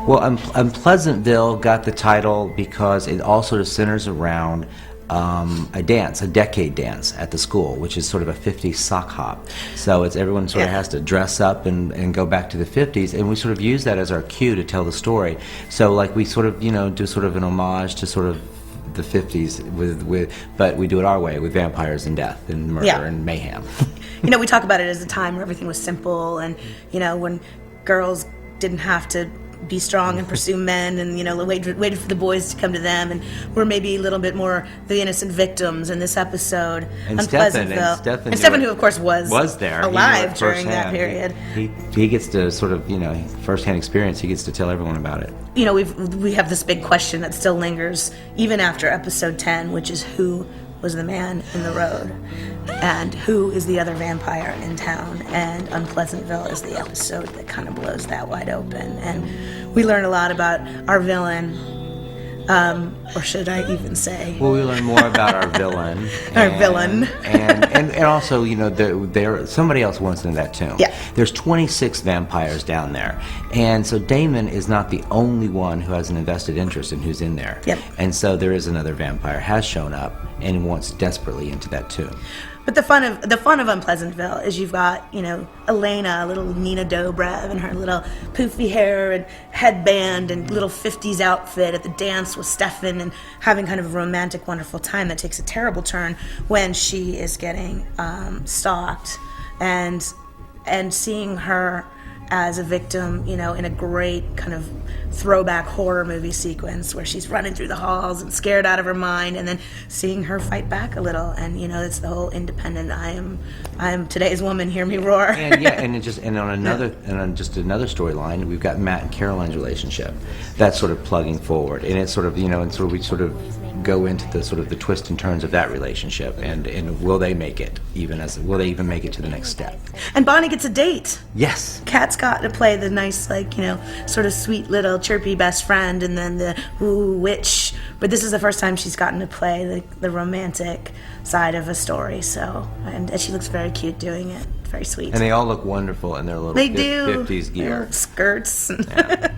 Well, Unpleasantville got the title because it all sort of centers around a decade dance at the school, which is sort of a 50s sock hop. So it's everyone sort of has to dress up and go back to the 50s, and we sort of use that as our cue to tell the story. So like we sort of, do sort of an homage to sort of the 50s but we do it our way with vampires and death and murder and mayhem. We talk about it as a time where everything was simple, and when girls didn't have to be strong and pursue men, and waited for the boys to come to them, and we're maybe a little bit more the innocent victims in this episode. And Stefan, who of course was there, alive during that period. He gets to sort of first-hand experience. He gets to tell everyone about it. We have this big question that still lingers even after episode 10, which is who was the man in the road, and who is the other vampire in town. And Unpleasantville is the episode that kind of blows that wide open, and we learn a lot about our villain, or should I even say? Well, we learn more about our villain. And also, there somebody else wants into that too. Yeah. There's 26 vampires down there, and so Damon is not the only one who has an invested interest in who's in there. Yep. And so there is another vampire has shown up and wants desperately into that too. But the fun of Unpleasantville is you've got, Elena, little Nina Dobrev, and her little poofy hair and headband and little 50s outfit at the dance with Stefan, and having kind of a romantic, wonderful time that takes a terrible turn when she is getting stalked, and seeing her as a victim, in a great kind of throwback horror movie sequence where she's running through the halls and scared out of her mind, and then seeing her fight back a little, and it's the whole independent. I am today's woman. Hear me roar. And on another storyline, we've got Matt and Caroline's relationship. That's sort of plugging forward, and it's sort of we sort of go into the sort of the twists and turns of that relationship, and will they make it will they even make it to the next step? And Bonnie gets a date. Yes. Kat's got to play the nice, sort of sweet little chirpy best friend, and then the witch. But this is the first time she's gotten to play the romantic side of a story. So, and she looks very cute doing it. Very sweet. And they all look wonderful in their little 50s gear. Skirts. Yeah.